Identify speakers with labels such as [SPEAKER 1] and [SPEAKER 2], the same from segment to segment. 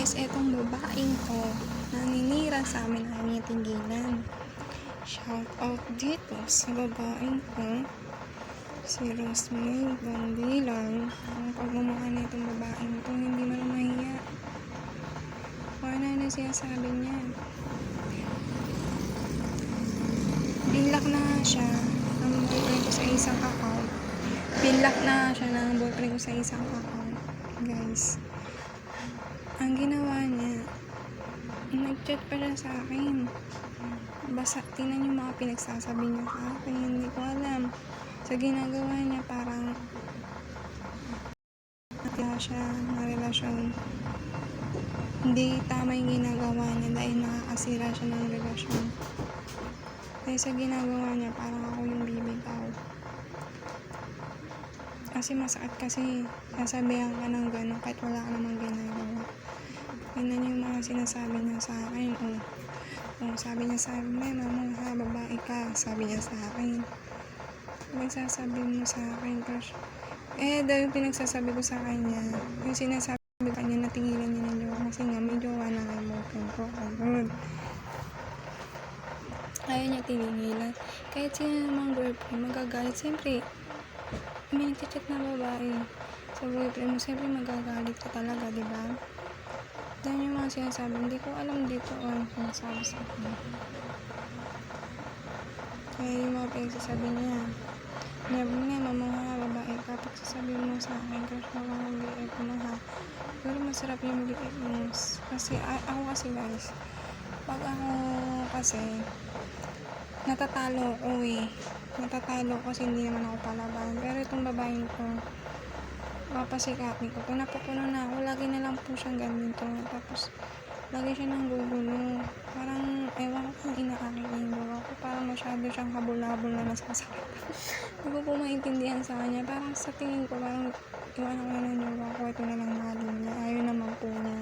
[SPEAKER 1] guys, etong babaeng to, naninira sa amin ay niya tigilan. Shout out dito sa babaeng ko, si Rosemary Bandilan. Ang pagmamukha na itong babaeng to, hindi man mahiya. Kaya na sinasabi niya. Binlock na siya ng boyfriend ko sa isang account. Binlock na siya ng boyfriend ko sa isang account. Guys, ang ginawa niya, nag-chat pa siya sa akin. Basta tingnan yung mga pinagsasabi niya sa akin. Hindi ko alam. Sa ginagawa niya, parang wala siya na relasyon. Hindi tama yung ginagawa niya dahil nakakasira siya ng relasyon. Dahil sa ginagawa niya, parang ako yung bibitaw. Kasi masakit kasi sasabihan ka ng gano'n kahit wala ka namang ginagawa. Tingnan niyo yung mga sinasabi niya sa akin. Sabi niya sa akin, mama, babae ka. Sabi niya sa akin. Nagsasabi mo sa akin, crush. Dahil yung pinagsasabi ko sa kanya, yung sinasabi ko kanya, natigilan niya ng jowa. Kasi nga, may jowa na nga yung boyfriend ko. Ayun. Ayaw niya tinigilan. Kahit sino namang girlfriend, magagalit. Siyempre, may nagchat na babae sa boyfriend mo, siyempre magagalit ka talaga, diba? Yan yung mga sinasabi. Hindi ko alam dito ang sinasabi sa akin. Kaya yung mga pinagsasabi niya, mamaya babae ka, pagsasabi mo sa akin, crush mo mga mag-iip mo ha. Pero masarap yung mag-iip mo. Kasi ako kasi guys, pag ako kasi, natatalo ko kasi hindi naman ako palaban. Pero itong babaeng ko, papasikapin ko. Kung napupuno na ako, lagi na lang po siyang ganito. Tapos, lagi siya nang gugulo. Parang, ewan ko kung inaakit yung gawa ko. Parang masyado siyang habol-habol na nasasakit. Hindi ko po maintindihan sa kanya. Parang sa tingin ko, parang iwanan ko na ng gawa ko. Ito na lang mahalin niya. Ayaw naman po niya.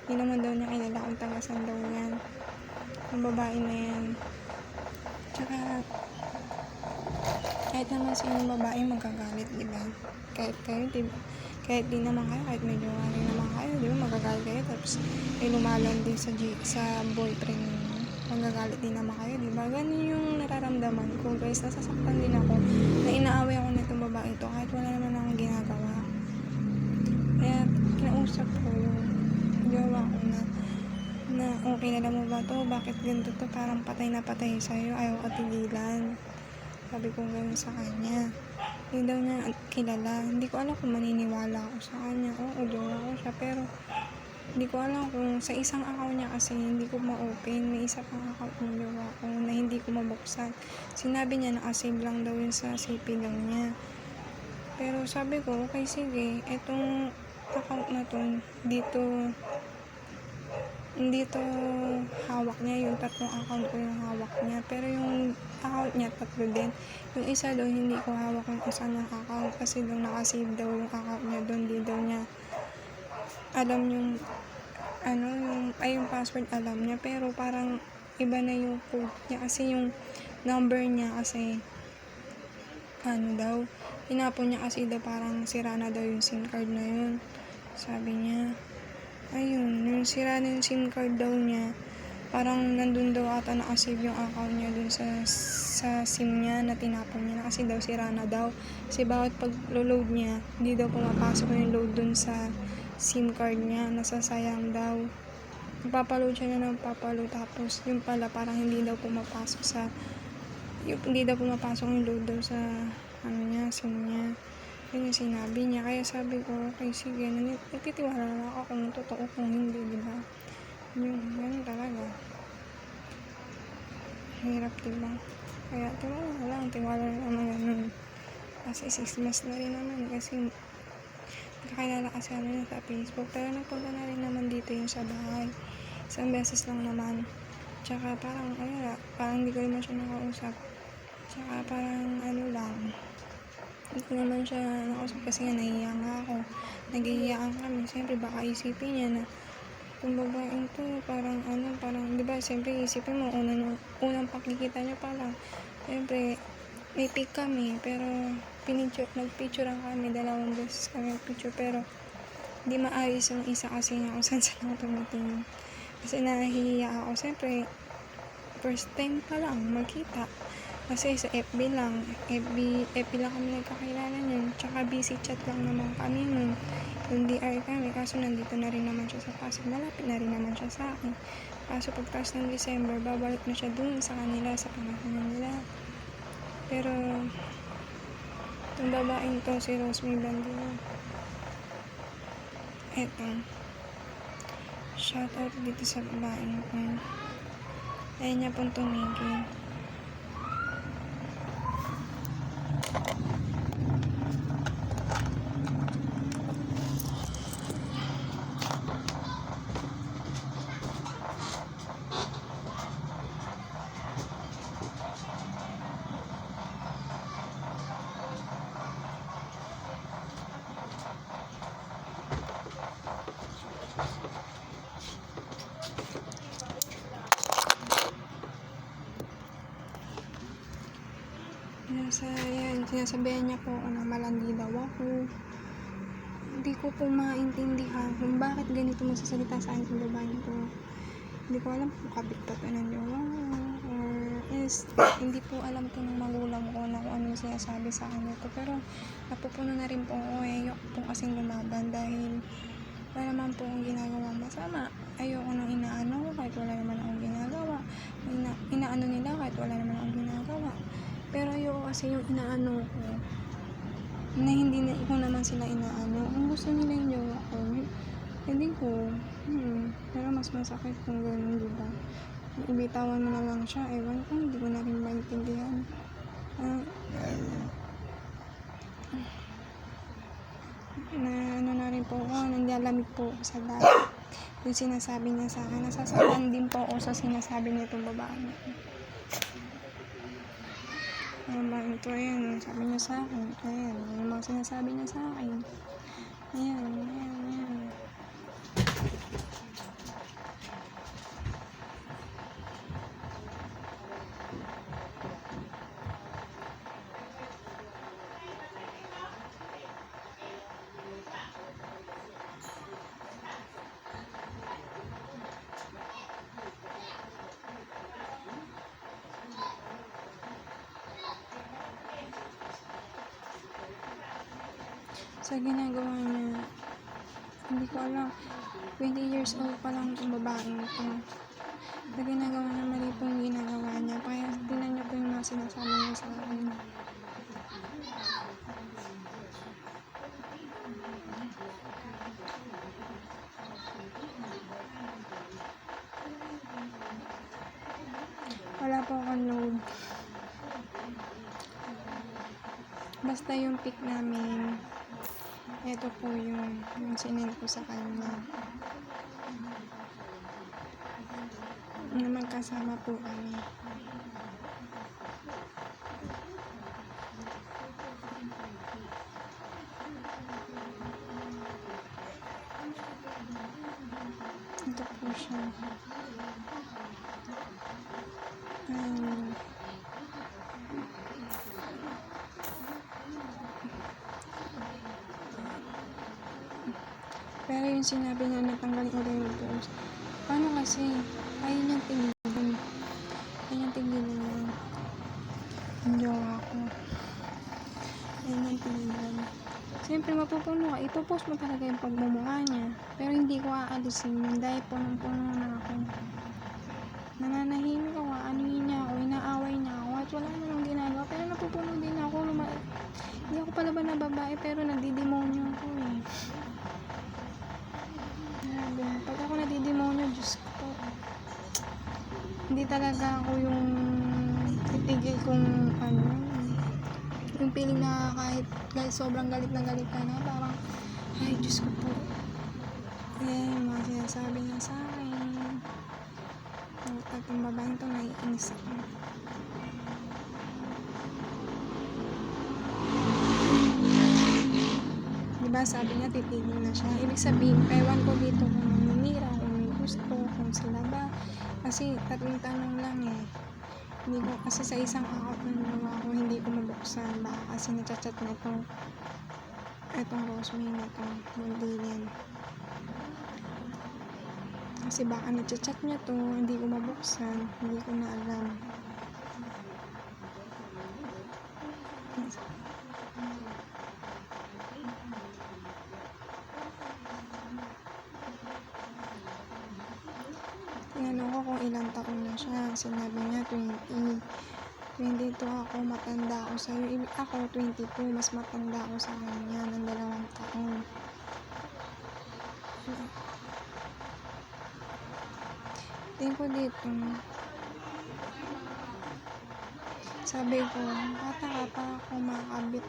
[SPEAKER 1] Hindi naman daw niya kilala kung tagasan daw yan. Ang babae na yan. Tsaka, kahit naman sinong babae magagalit, diba? Kahit kayo, diba? Kahit di naman kayo, kahit medyo rin naman kayo, diba? Magagalit kayo, tapos ay lumalan din sa boyfriend niyo. Magagalit din naman kayo, diba? Ganun yung nararamdaman ko, guys. Nasasaktan din ako na inaaway ako na itong babae ito kahit wala naman akong ginagawa. Kaya, kinausap ko yung jowa ko na okay na mo ba to? Bakit ganito to? Parang patay na patay sa'yo, ayaw katigilan. Sabi ko gano'n sa kanya. Hindi daw niya kilala. Hindi ko alam kung maniniwala ako sa kanya. Oo, jowa ko siya. Pero, hindi ko alam kung sa isang account niya kasi hindi ko ma-open. May isa pang account ng jowa ko na hindi ko mabuksan. Sinabi niya nakasave lang daw yun sa CP lang niya. Pero sabi ko, okay sige. Etong account na to, dito hawak niya, yung tatlong account ko yung hawak niya, pero yung account niya tatlo din. Yung isa daw hindi ko hawak yung isa ng account kasi daw nakasave daw yung account niya doon, di daw niya alam yung yung password alam niya, pero parang iba na yung code niya kasi yung number niya kasi tinapon niya kasi daw, parang sira na daw yung SIM card na yun, sabi niya. Ayun, yung sira na yung SIM card daw niya, parang nandun daw ata nakasave yung account niya dun sa SIM niya na tinapon niya na kasi daw sira na daw. Kasi bawat pag-load niya, hindi daw pumapasok yung load dun sa SIM card niya, nasasayang daw. Papaload siya na ng papaload, tapos yung pala parang hindi daw pumapasok yung load daw sa SIM niya. Yun yung sinabi niya. Kaya sabi ko, okay, sige, nagtitiwala na ako kung totoo, kung hindi, diba? Yun, ganun talaga. Hirap, diba? Kaya tiwala na naman ganun. Kasi 6 months na rin naman, kasi kakilala kasi niya sa Facebook. Pero nagpunta na rin naman dito yung sa bahay. Isang beses lang naman. Tsaka parang, hindi ko naman siya nakausap. Tsaka parang, hindi ko naman siya nakausap kasi nga nahihiya nga ako. Naghihiyakan kami. Siyempre, baka isipin niya na kung babaeng to, parang di ba, siyempre, isipin mo, unang pakikita niya pa lang. Siyempre, may pic kami, pero nagpicturean kami, 2 beses kami nagpicture, pero Hindi maayos yung isa kasi nga kung saan saan ako tumitingin. Kasi nahihiya ako. Siyempre, first time pa lang magkita. Kasi sa FB lang. FB lang kami nagkakilala niyan. Tsaka busy chat lang naman kami nun. Yung DR kami. Kaso nandito na rin naman siya sa Pasig. Malapit na rin naman siya sa akin. Kaso pagkas ng December, babalik na siya dun sa kanila, sa pangalan nila. Pero, itong babaeng to, si Rosmy Bandino. Eto. Shout out dito sa babaeng to. Ayaw niya pong tumigil. Sinasabihan niya po ako na malandi daw ako. Hindi ko po maintindihan kung bakit ganito magsasalita sa akin ng babae ko. Hindi ko alam kung kabit pa ito ng jowa or hindi po alam po ng magulang ko na kung ano yung sinasabi sa akin ito. Pero napupuno na rin po ako ayoko po kasing lumaban dahil wala naman po akong ginagawang masama. Ayoko nang inaano ko kahit wala naman akong ginagawa. Inaano nila kahit wala naman akong ginagawa. Pero ayoko kasi yung inaano ko na hindi na ko naman sila inaano. Kung gusto nila yung jowa ko, hindi ko. Pero mas masakit kung gano'n, diba? Ibitawan mo na lang siya. Ewan ko, hindi ko na rin maintindihan. Na rin po ako, nanlalamig po ako sa dagat. Yung sinasabi niya sa akin, nasasaktan din po ako sa sinasabi nitong babae niya. Ito, ayan, sabi niya sa akin, ayan, yung mga sinasabi niya sa akin, ayan. Sa ginagawa niya, hindi ko alam, 20 years old pa lang itong babaeng ito. Sa ginagawa niya, mali po yung ginagawa niya, kaya tinan niya po yung mga sinasabi niya sa akin. Wala po akong load. Basta yung pic namin, ito po yung sinend ko sa kanya. Na magkasama po kami. Ito po siya. Pero yung sinabi niya natanggal ko rin yung post. Paano kasi? Ayaw niyang tingnan. Ayaw niyang tingnan yung jowa ko. Ayaw niyang tingnan. Siyempre mapupuno ka. Ipopost mo talaga yung pagmumukha niya. Pero hindi ko aalisin yun dahil punong-puno na ako. Nananahimik ako. Anuhin niya ako. Inaaway niya ako. At wala naman akong ginagawa. Pero napupuno din ako. Hindi ako palaban na babae pero nagdidemonyo ako eh. Pag ako nadidemonyo, Diyos ko po. Hindi talaga ako yung titigil kung ano. Yung feeling na kahit sobrang galit na galit ka na, parang, ay Diyos ko po. Yung mga sinasabi niya sa akin. At yung babaeng to, naiinis ako. Diba sabi niya titigil na siya. Ibig sabihin, ewan ko dito kung nanira, kung may gusto, kung sila ba. Kasi 3 tanong lang eh. Hindi ko, kasi sa isang account ng jowa ko, hindi ko mabuksan. Baka kasi nachat na to. Etong Rosemary na to, Bundilian. Kasi baka nagchat niya to, hindi ko mabuksan, hindi ko na alam. Tinanong ko kung ilang taon na siya. Sinabi niya 20. 22 ako, matanda ako sa'yo. Ako 22, mas matanda ako sa kanya ng 2 taon. Tingin ko dito. Sabi ko, bata ka pa ako makakabit.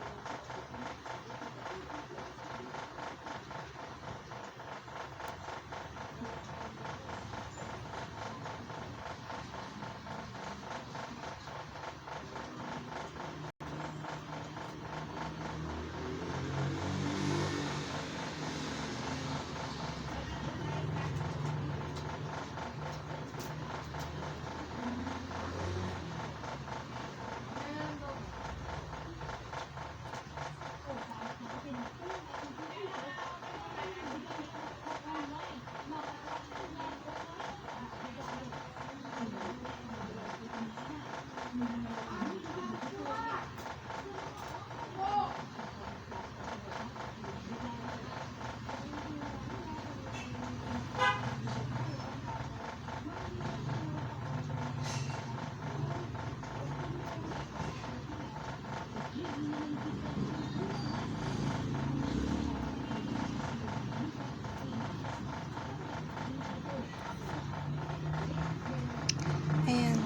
[SPEAKER 1] Ayan.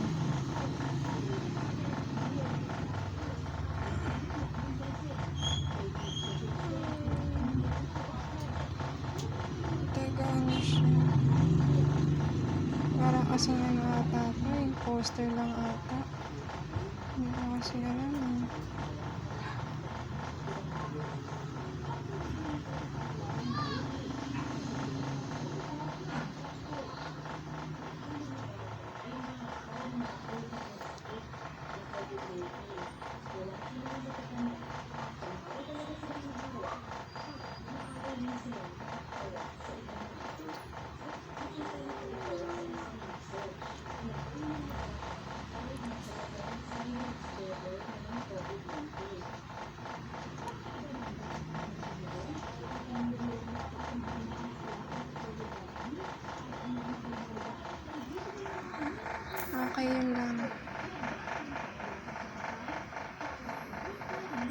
[SPEAKER 1] Teka, ano siya? Parang kasi ano ata ito, poster lang ata. Hindi ko kasi alam eh.